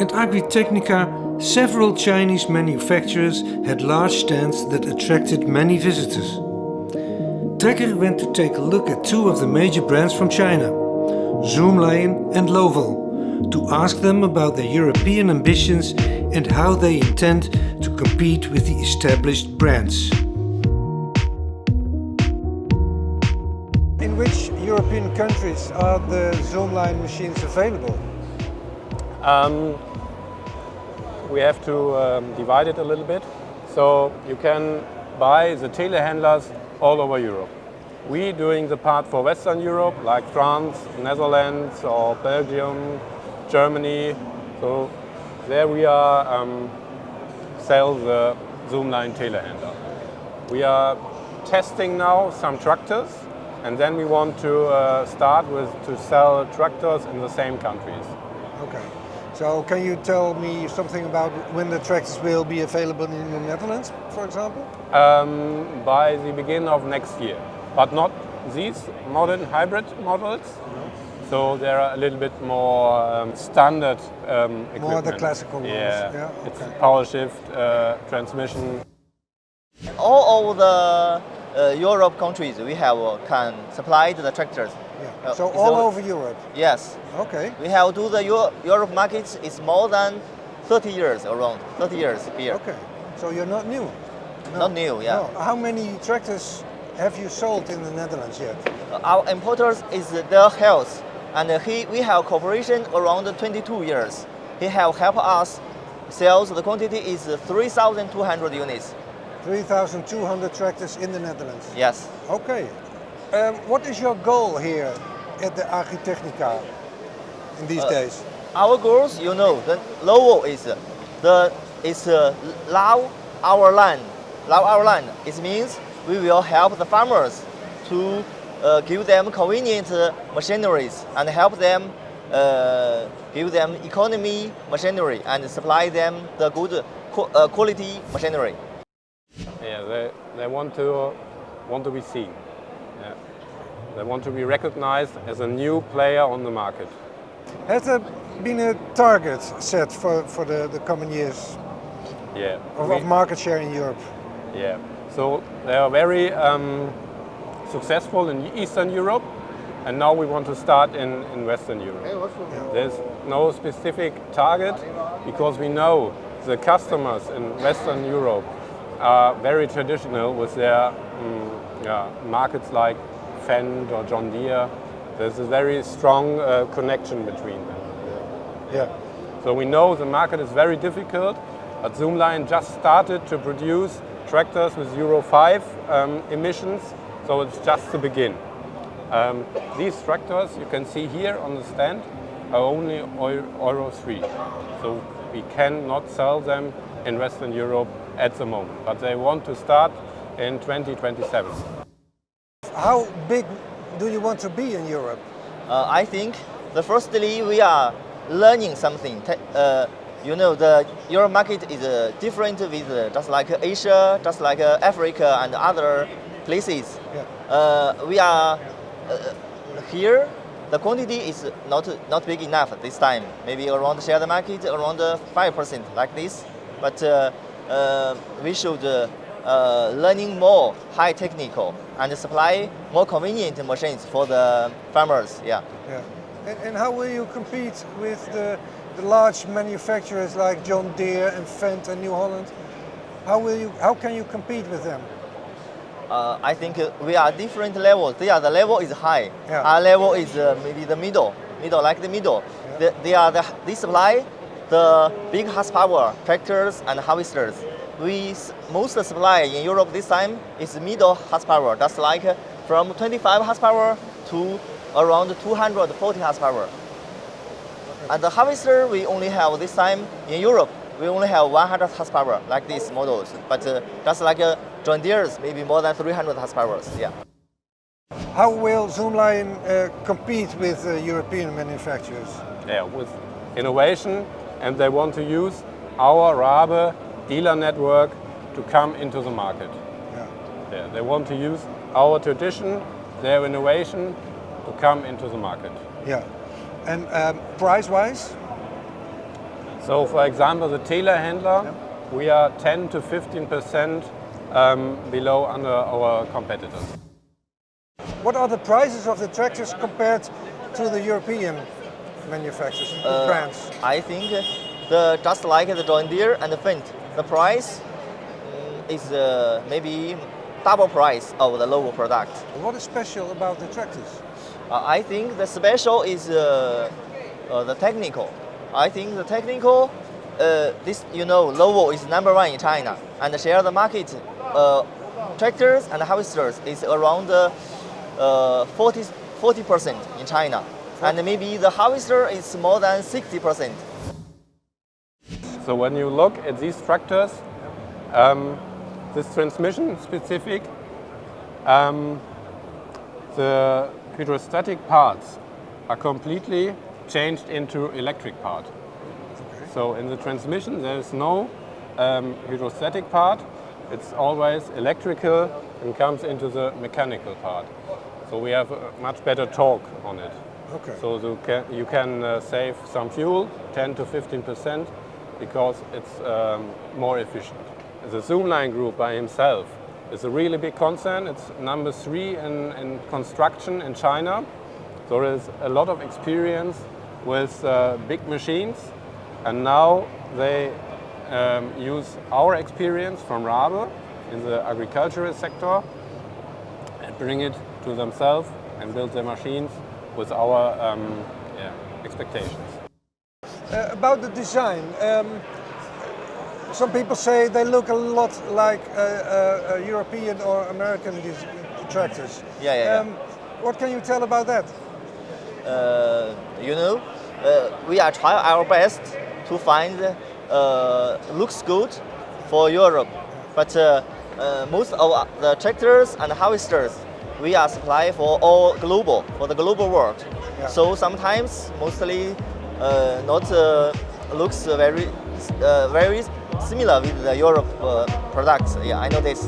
At Agritechnica, several Chinese manufacturers had large stands that attracted many visitors. Trekker went to take a look at two of the major brands from China, Zoomlion and Lovol, to ask them about their European ambitions and how they intend to compete with the established brands. In which European countries are the Zoomlion machines available? We have to divide it a little bit. So you can buy the telehandlers all over Europe. We doing the part for Western Europe, like France, Netherlands, or Belgium, Germany. So there we are sell the Zoomlion telehandler. We are testing now some tractors, and then we want to start to sell tractors in the same countries. Okay. So can you tell me something about when the tractors will be available in the Netherlands, for example? By the beginning of next year, but not these modern hybrid models. No. So they're a little bit more standard equipment. More the classical ones. Yeah, okay. it's power shift, transmission. All over the Europe countries we have can supply the tractors. Yeah. So all over Europe? Yes. Okay. We have to the Europe markets is more than 30 years around, 30 years here. Okay. So you're not new? No. Not new, yeah. No. How many tractors have you sold in the Netherlands yet? Our importers is their health, and we have cooperation around 22 years. He have helped us sell, the quantity is 3,200 units. 3,200 tractors in the Netherlands? Yes. Okay. What is your goal here at the Agritechnica in these days? Our goals, the Lovol is love our land. Love our land. It means we will help the farmers to give them convenient machineries and help them give them economy machinery and supply them the good quality machinery. Yeah, they want to be seen. Yeah. They want to be recognized as a new player on the market. Has there been a target set for the coming years? Yeah. Of market share in Europe? Yeah. So they are very successful in Eastern Europe, and now we want to start in Western Europe. Yeah. There's no specific target because we know the customers in Western Europe are very traditional with their markets like Fendt or John Deere. There's a very strong connection between them. Yeah. So we know the market is very difficult, but Zoomlion just started to produce tractors with Euro 5 emissions, so it's just the begin. These tractors you can see here on the stand are only Euro 3, so we cannot sell them in Western Europe at the moment, but they want to start in 2027. How big do you want to be in Europe? I think firstly we are learning something. The Europe market is different with just like Asia, just like Africa and other places. Yeah. We are here. The quantity is not big enough this time. Maybe around share the market around 5% like this. But we should learning more high technical and supply more convenient machines for the farmers. Yeah. Yeah. And how will you compete with the large manufacturers like John Deere and Fendt and New Holland? How can you compete with them? I think we are different levels. The level is high. Yeah. Our level is maybe the middle, like the middle. Yeah. They supply the big horsepower tractors and harvesters. Most supply in Europe this time is middle horsepower. That's like from 25 horsepower to around 240 horsepower. And the harvester we only have this time in Europe. We only have 100 horsepower like these models. But that's like John Deere's maybe more than 300 horsepower. Yeah. How will Zoomlion compete with European manufacturers? Yeah, with innovation, and they want to use our Rabe dealer network to come into the market. Yeah. Yeah, they want to use our tradition, their innovation to come into the market. Yeah. And price-wise? So, for example, the telehandler, we are 10 to 15% below under our competitors. What are the prices of the tractors compared to the European manufacturers, the brands? I think just like the John Deere and the Fendt, the price is maybe double price of the local product. What is special about the tractors? I think the special is the technical. I think the technical, Lovo is number one in China and share the market. Tractors and harvesters is around 40% in China, and maybe the harvester is more than 60%. So when you look at these tractors, this transmission specific, the hydrostatic parts are completely changed into electric part. Okay. So in the transmission there is no hydrostatic part, it's always electrical and comes into the mechanical part. So we have a much better torque on it. Okay. So you can save some fuel, 10 to 15%, because it's more efficient. The Zoomlion Group by himself is a really big concern. It's number 3 in construction in China. So there is a lot of experience with big machines, and now they use our experience from Rabe in the agricultural sector and bring it to themselves and build their machines with our expectations. About the design, some people say they look a lot like European or American tractors. Yeah. What can you tell about that? We are trying our best to find looks good for Europe, but most of the tractors and harvesters we are supply for the global world. Yeah. So sometimes mostly not looks very similar with the Europe products. Yeah, I know this.